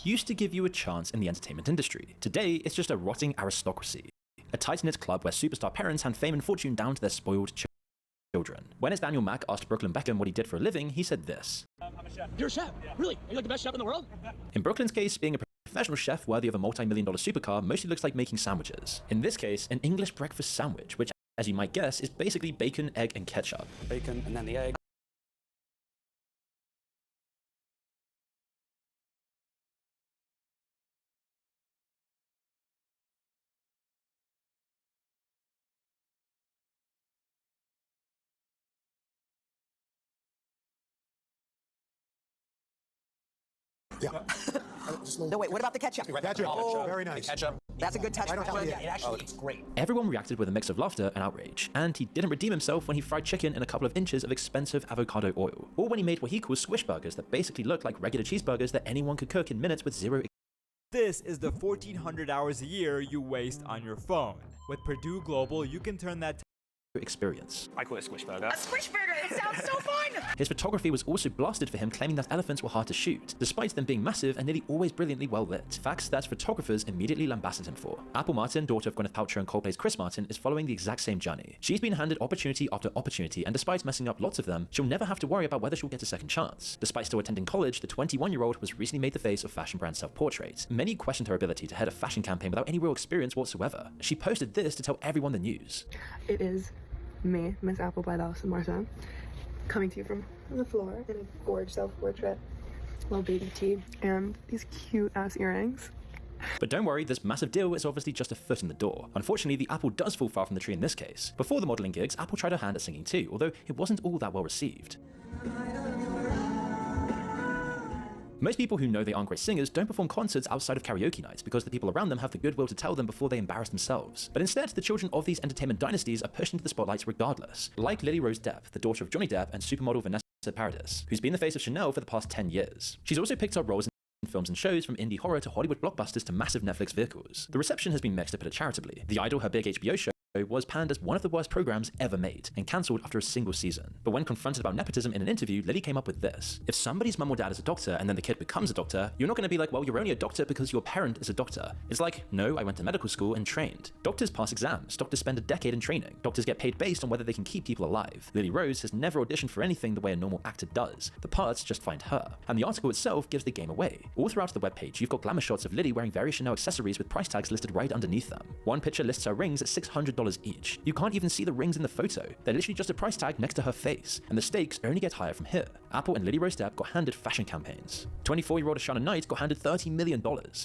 used to give you a chance in the entertainment industry. Today, it's just a rotting aristocracy. A tight-knit club where superstar parents hand fame and fortune down to their spoiled children. When as Daniel Mack asked Brooklyn Beckham what he did for a living, he said this. I'm a chef. You're a chef? Yeah. Really? Are you like the best chef in the world? In Brooklyn's case, being a professional chef worthy of a multi-million-dollar supercar mostly looks like making sandwiches. In this case, an English breakfast sandwich, which, as you might guess, is basically bacon, egg, and ketchup. Bacon and then the egg. Yeah. No, wait, what about the ketchup? Ketchup. Oh, Very nice. Ketchup. that's a good touch. It actually it's great. Everyone reacted with a mix of laughter and outrage, and he didn't redeem himself when he fried chicken in a couple of inches of expensive avocado oil, or when he made what he calls squish burgers that basically look like regular cheeseburgers that anyone could cook in minutes with zero. This is the 1,400 hours a year you waste on your phone. With Purdue Global, you can turn that experience. I call it a squish burger. A squish burger, it sounds so fun! His photography was also blasted for him claiming that elephants were hard to shoot, despite them being massive and nearly always brilliantly well lit. Facts that photographers immediately lambasted him for. Apple Martin, daughter of Gwyneth Paltrow and Coldplay's Chris Martin, is following the exact same journey. She's been handed opportunity after opportunity, and despite messing up lots of them, she'll never have to worry about whether she'll get a second chance. Despite still attending college, the 21-year-old was recently made the face of fashion brand self-portrait. Many questioned her ability to head a fashion campaign without any real experience whatsoever. She posted this to tell everyone the news. It is me, Miss Apple by Allison Martin, coming to you from the floor in a gorgeous self-portrait, little baby tee, and these cute-ass earrings. But don't worry, this massive deal is obviously just a foot in the door. Unfortunately, the apple does fall far from the tree in this case. Before the modeling gigs, Apple tried her hand at singing too, although it wasn't all that well received. Most people who know they aren't great singers don't perform concerts outside of karaoke nights because the people around them have the goodwill to tell them before they embarrass themselves. But instead, the children of these entertainment dynasties are pushed into the spotlights regardless. Like Lily Rose Depp, the daughter of Johnny Depp and supermodel Vanessa Paradis, who's been the face of Chanel for the past 10 years. She's also picked up roles in films and shows, from indie horror to Hollywood blockbusters to massive Netflix vehicles. The reception has been mixed, to put it charitably. The Idol, her big HBO show, was panned as one of the worst programs ever made and cancelled after a single season. But when confronted about nepotism in an interview, Lily came up with this. If somebody's mum or dad is a doctor and then the kid becomes a doctor, you're not going to be like, well, you're only a doctor because your parent is a doctor. It's like, no, I went to medical school and trained. Doctors pass exams. Doctors spend a decade in training. Doctors get paid based on whether they can keep people alive. Lily Rose has never auditioned for anything the way a normal actor does. The parts just find her. And the article itself gives the game away. All throughout the webpage, you've got glamour shots of Lily wearing various Chanel accessories with price tags listed right underneath them. One picture lists her rings at $600 each. You can't even see the rings in the photo. They're literally just a price tag next to her face, and the stakes only get higher from here. Apple and Lily Rose Depp got handed fashion campaigns. 24-year-old Ashana Knight got handed $30 million.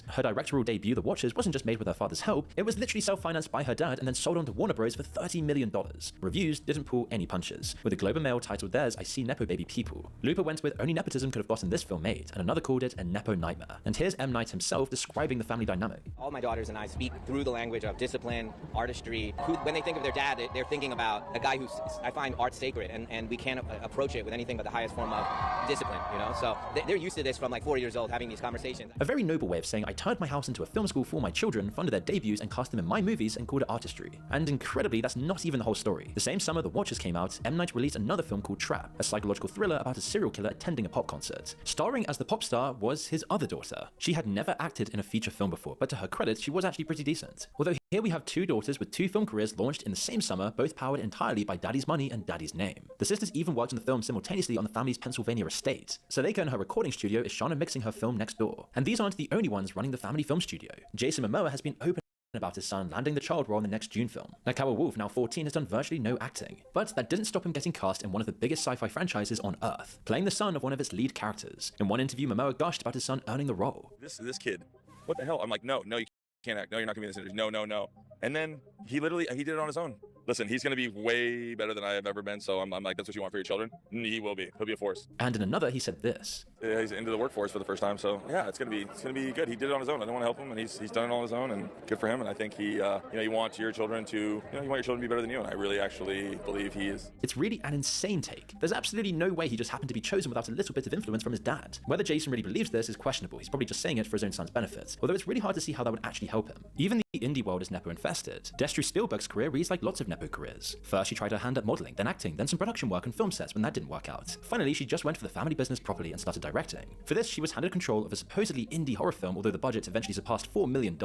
Her directorial debut, The Watchers, wasn't just made with her father's help, it was literally self-financed by her dad and then sold on to Warner Bros. For $30 million. Reviews didn't pull any punches, with a Globe and Mail titled theirs, I See Nepo Baby People. Looper went with only nepotism could have gotten this film made, and another called it a Nepo nightmare. And here's M. Night himself describing the family dynamic. All my daughters and I speak through the language of discipline, artistry. When they think of their dad, they're thinking about a guy who I find art sacred, and we can't approach it with anything but the highest form of discipline, you know? So they're used to this from like 4 years old, having these conversations. A very noble way of saying I turned my house into a film school for my children, funded their debuts, and cast them in my movies and called it artistry. And incredibly, that's not even the whole story. The same summer The Watchers came out, M. Night released another film called Trap, a psychological thriller about a serial killer attending a pop concert. Starring as the pop star was his other daughter. She had never acted in a feature film before, but to her credit, she was actually pretty decent. Although here we have two daughters with two film careers launched in the same summer, both powered entirely by daddy's money and daddy's name. The sisters even worked on the film simultaneously on the family's Pennsylvania estate. Sadeka in her recording studio is Shauna mixing her film next door. And these aren't the only ones running the family film studio. Jason Momoa has been open about his son landing the child role in the next Dune film. Nakawa Wolf, now 14, has done virtually no acting. But that didn't stop him getting cast in one of the biggest sci-fi franchises on Earth, playing the son of one of its lead characters. In one interview, Momoa gushed about his son earning the role. This kid, what the hell? I'm like, no, you can't act. No, you're not gonna be in this interview. No. And then he did it on his own. Listen, he's gonna be way better than I have ever been, so I'm like, that's what you want for your children? And he will be. He'll be a force. And in another, he said this. Yeah, he's into the workforce for the first time, so yeah, it's gonna be good. He did it on his own. I don't want to help him, and he's done it on his own, and good for him. And I think he, you want your children to be better than you, and I really actually believe he is. It's really an insane take. There's absolutely no way he just happened to be chosen without a little bit of influence from his dad. Whether Jason really believes this is questionable. He's probably just saying it for his own son's benefit. Although it's really hard to see how that would actually help him. Even the indie world is Nepo infested. Destry Spielberg's career reads like lots of Nepo careers. First, she tried her hand at modeling, then acting, then some production work on film sets when that didn't work out. Finally, she just went for the family business properly and started directing. For this, she was handed control of a supposedly indie horror film, although the budget eventually surpassed $4 million.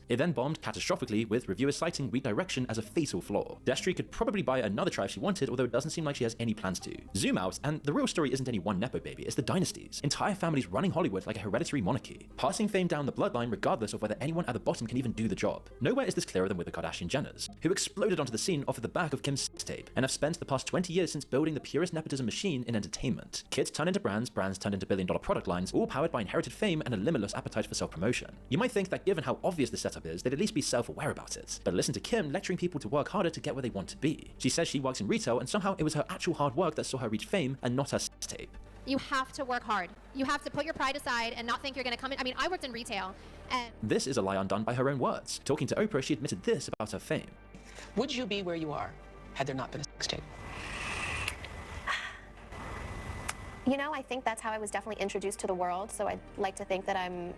It then bombed catastrophically, with reviewers citing weak direction as a fatal flaw. Destry could probably buy another try if she wanted, although it doesn't seem like she has any plans to. Zoom out, and the real story isn't any one Nepo baby, it's the dynasties. Entire families running Hollywood like a hereditary monarchy, passing fame down the bloodline regardless of whether anyone at the bottom can even do the job. Nowhere is this clearer than with the Kardashian-Jenners, who exploded onto the scene off of the back of Kim's sex tape, and have spent the past 20 years since building the purest nepotism machine in entertainment. Kids turn into brands, brands turn into billion-dollar product lines, all powered by inherited fame and a limitless appetite for self-promotion. You might think that given how obvious the setup is, they'd at least be self-aware about it. But listen to Kim lecturing people to work harder to get where they want to be. She says she works in retail, and somehow it was her actual hard work that saw her reach fame and not her sex tape. You have to work hard. You have to put your pride aside and not think you're going to come in. I mean, I worked in retail. And this is a lie undone by her own words. Talking to Oprah, she admitted this about her fame. Would you be where you are had there not been a sex tape? you know, I think that's how I was definitely introduced to the world. So I'd like to think that I'm,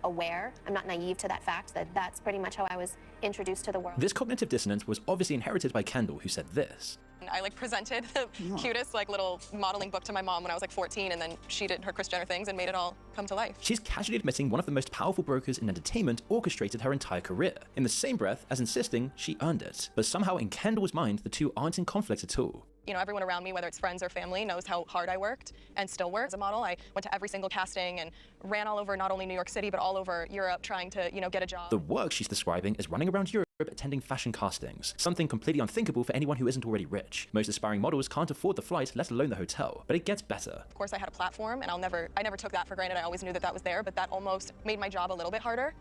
aware. I'm not naive to that fact that that's pretty much how I was introduced to the world. This cognitive dissonance was obviously inherited by Kendall, who said this. I presented the cutest little modeling book to my mom when I was 14, and then she did her Kris Jenner things and made it all come to life. She's casually admitting one of the most powerful brokers in entertainment orchestrated her entire career, in the same breath as insisting she earned it. But somehow in Kendall's mind, the two aren't in conflict at all. Everyone around me, whether it's friends or family, knows how hard I worked and still work as a model. I went to every single casting and ran all over not only New York City, but all over Europe trying to, get a job. The work she's describing is running around Europe attending fashion castings, something completely unthinkable for anyone who isn't already rich. Most aspiring models can't afford the flight, let alone the hotel, but it gets better. Of course, I had a platform, and I never took that for granted. I always knew that that was there, but that almost made my job a little bit harder,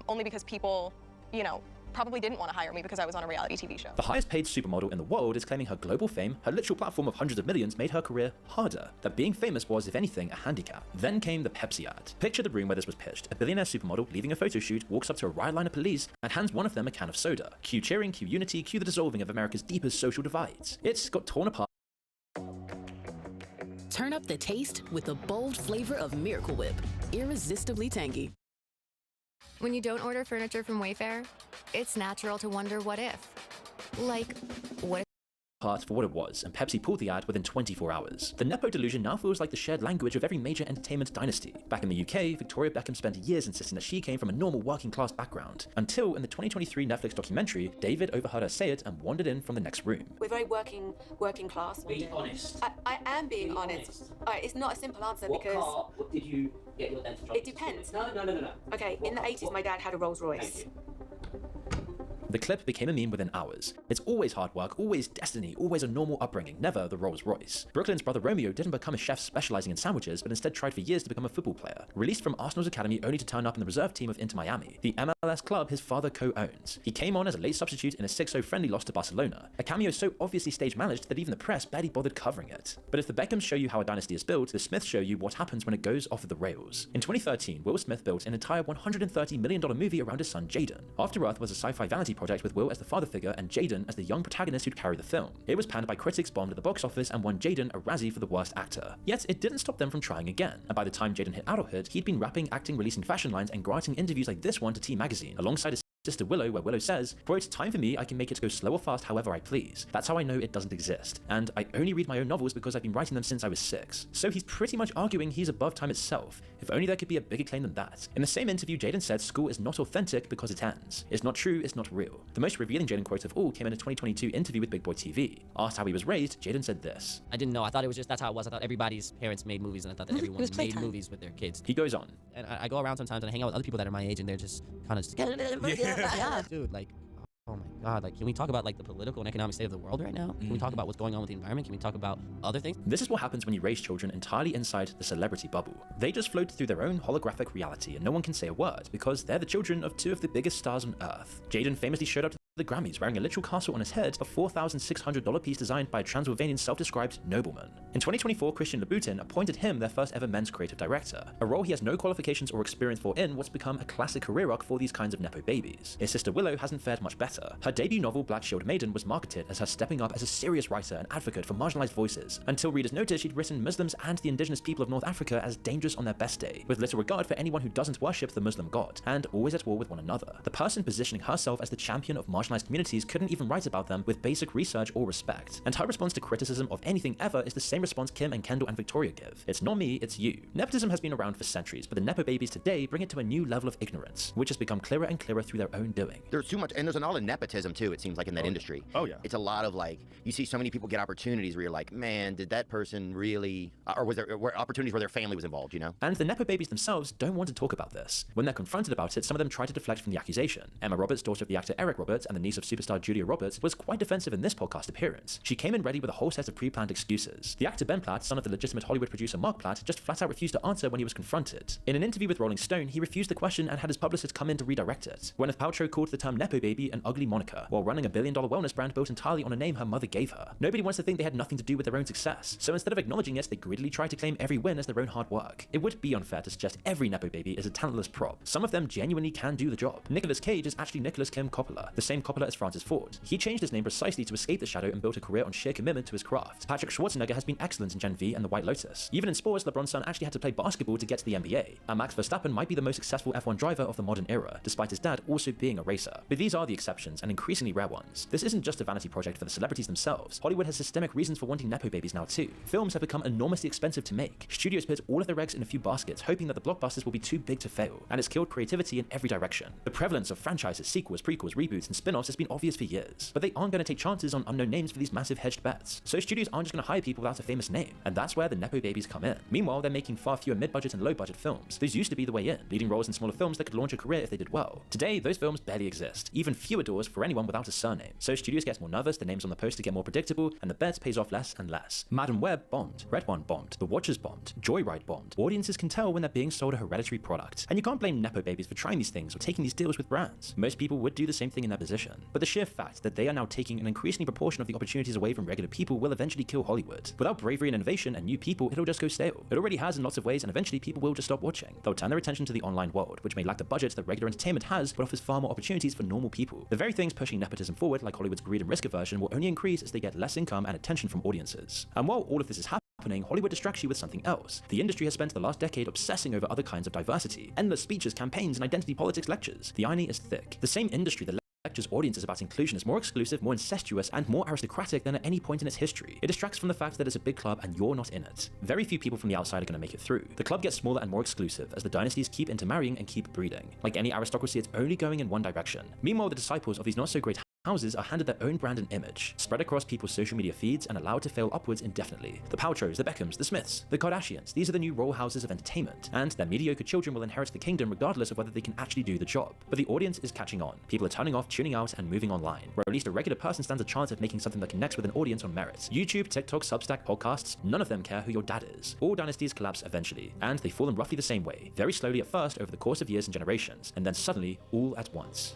only because people, probably didn't want to hire me because I was on a reality TV show. The highest paid supermodel in the world is claiming her global fame, her literal platform of hundreds of millions made her career harder, that being famous was, if anything, a handicap. Then came the Pepsi ad. Picture the room where this was pitched. A billionaire supermodel leaving a photo shoot walks up to a riot line of police and hands one of them a can of soda. Cue cheering, cue unity, cue the dissolving of America's deepest social divides. It's got torn apart. Turn up the taste with the bold flavor of Miracle Whip. Irresistibly tangy. When you don't order furniture from Wayfair, it's natural to wonder what if. Like, what if For what it was, and Pepsi pulled the ad within 24 hours. The Nepo delusion now feels like the shared language of every major entertainment dynasty. Back in the UK, Victoria Beckham spent years insisting that she came from a normal working class background, until in the 2023 Netflix documentary, David overheard her say it and wandered in from the next room. We're very working class. Be honest. I am being honest. All right, it's not a simple answer because... What did you get your dentist job? It depends. No. Okay, in the 80s, my dad had a Rolls Royce. The clip became a meme within hours. It's always hard work, always destiny, always a normal upbringing, never the Rolls Royce. Brooklyn's brother Romeo didn't become a chef specializing in sandwiches, but instead tried for years to become a football player. Released from Arsenal's academy only to turn up in the reserve team of Inter Miami, the MLS club his father co-owns. He came on as a late substitute in a 6-0 friendly loss to Barcelona, a cameo so obviously stage managed that even the press barely bothered covering it. But if the Beckhams show you how a dynasty is built, the Smiths show you what happens when it goes off of the rails. In 2013, Will Smith built an entire $130 million movie around his son Jaden. After Earth was a sci-fi vanity project with Will as the father figure and Jaden as the young protagonist who'd carry the film. It was panned by critics, bombed at the box office, and won Jaden a Razzie for the worst actor. Yet it didn't stop them from trying again, and by the time Jaden hit adulthood, he'd been rapping, acting, releasing fashion lines, and granting interviews like this one to T Magazine, alongside his sister Willow, where Willow says, quote, "Time for me, I can make it go slow or fast however I please. That's how I know it doesn't exist. And I only read my own novels because I've been writing them since I was 6. So he's pretty much arguing he's above time itself. If only there could be a bigger claim than that. In the same interview, Jaden said school is not authentic because it ends. It's not true, it's not real. The most revealing Jaden quote of all came in a 2022 interview with Big Boy TV. Asked how he was raised, Jaden said this. I didn't know. I thought it was just that's how it was. I thought everybody's parents made movies, and I thought that everyone made movies with their kids. He goes on. And I go around sometimes and I hang out with other people that are my age, and they're just kind of yeah, dude, oh my god, can we talk about the political and economic state of the world right now? Can we talk about what's going on with the environment? Can we talk about other things? This is what happens when you raise children entirely inside the celebrity bubble. They just float through their own holographic reality and no one can say a word because they're the children of 2 of the biggest stars on earth. Jaden famously showed up to the Grammys wearing a literal castle on his head, a $4,600 piece designed by a Transylvanian self-described nobleman. In 2024, Christian Louboutin appointed him their first ever men's creative director, a role he has no qualifications or experience for in what's become a classic career arc for these kinds of Nepo babies. His sister Willow hasn't fared much better. Her debut novel, Black Shield Maiden, was marketed as her stepping up as a serious writer and advocate for marginalized voices, until readers noticed she'd written Muslims and the indigenous people of North Africa as dangerous on their best day, with little regard for anyone who doesn't worship the Muslim god, and always at war with one another. The person positioning herself as the champion of marginalized marginalized communities couldn't even write about them with basic research or respect. And her response to criticism of anything ever is the same response Kim and Kendall and Victoria give. It's not me, it's you. Nepotism has been around for centuries, but the Nepo babies today bring it to a new level of ignorance, which has become clearer and clearer through their own doing. There's too much, and there's an all in nepotism too, it seems like, in that industry. Oh yeah. It's a lot of like, you see so many people get opportunities where you're like, man, did that person really, or were opportunities where their family was involved, you know? And the Nepo babies themselves don't want to talk about this. When they're confronted about it, some of them try to deflect from the accusation. Emma Roberts, daughter of the actor Eric Roberts and the niece of superstar Julia Roberts, was quite defensive in this podcast appearance. She came in ready with a whole set of pre-planned excuses. The actor Ben Platt, son of the legitimate Hollywood producer Mark Platt, just flat out refused to answer when he was confronted. In an interview with Rolling Stone, he refused the question and had his publicist come in to redirect it. Gwyneth Paltrow called the term Nepo baby an ugly moniker, while running a billion-dollar wellness brand built entirely on a name her mother gave her. Nobody wants to think they had nothing to do with their own success, so instead of acknowledging it, they greedily try to claim every win as their own hard work. It would be unfair to suggest every Nepo baby is a talentless prop. Some of them genuinely can do the job. Nicolas Cage is actually Nicholas Kim Coppola, the same Coppola as Francis Ford. He changed his name precisely to escape the shadow and built a career on sheer commitment to his craft. Patrick Schwarzenegger has been excellent in Gen V and The White Lotus. Even in sports, LeBron's son actually had to play basketball to get to the NBA. And Max Verstappen might be the most successful F1 driver of the modern era, despite his dad also being a racer. But these are the exceptions, and increasingly rare ones. This isn't just a vanity project for the celebrities themselves. Hollywood has systemic reasons for wanting Nepo babies now too. Films have become enormously expensive to make. Studios put all of their eggs in a few baskets, hoping that the blockbusters will be too big to fail, and it's killed creativity in every direction. The prevalence of franchises, sequels, prequels, reboots, and spin-offs has been obvious for years, but they aren't going to take chances on unknown names for these massive hedged bets. So studios aren't just going to hire people without a famous name, and that's where the Nepo babies come in. Meanwhile, they're making far fewer mid-budget and low-budget films. Those used to be the way in, leading roles in smaller films that could launch a career if they did well. Today, those films barely exist, even fewer doors for anyone without a surname. So studios get more nervous, the names on the poster get more predictable, and the bet pays off less and less. Madam Web bombed, Red One bombed, The Watchers bombed, Joyride bombed. Audiences can tell when they're being sold a hereditary product, and you can't blame Nepo babies for trying these things or taking these deals with brands. Most people would do the same thing in their position, but the sheer fact that they are now taking an increasing proportion of the opportunities away from regular people will eventually kill Hollywood. Without bravery and innovation and new people, it'll just go stale. It already has in lots of ways, and eventually people will just stop watching. They'll turn their attention to the online world, which may lack the budget that regular entertainment has, but offers far more opportunities for normal people. The very things pushing nepotism forward, like Hollywood's greed and risk aversion, will only increase as they get less income and attention from audiences. And while all of this is happening, Hollywood distracts you with something else. The industry has spent the last decade obsessing over other kinds of diversity, endless speeches, campaigns, and identity politics lectures. The irony is thick. The same industry that lectures audiences about inclusion is more exclusive, more incestuous, and more aristocratic than at any point in its history. It distracts from the fact that it's a big club and you're not in it. Very few people from the outside are going to make it through. The club gets smaller and more exclusive as the dynasties keep intermarrying and keep breeding. Like any aristocracy, it's only going in one direction. Meanwhile, the disciples of these not so great houses are handed their own brand and image, spread across people's social media feeds and allowed to fail upwards indefinitely. The Paltrows, the Beckhams, the Smiths, the Kardashians, these are the new royal houses of entertainment, and their mediocre children will inherit the kingdom regardless of whether they can actually do the job. But the audience is catching on. People are turning off, tuning out, and moving online, where at least a regular person stands a chance of making something that connects with an audience on merit. YouTube, TikTok, Substack, podcasts, none of them care who your dad is. All dynasties collapse eventually, and they fall in roughly the same way, very slowly at first over the course of years and generations, and then suddenly all at once.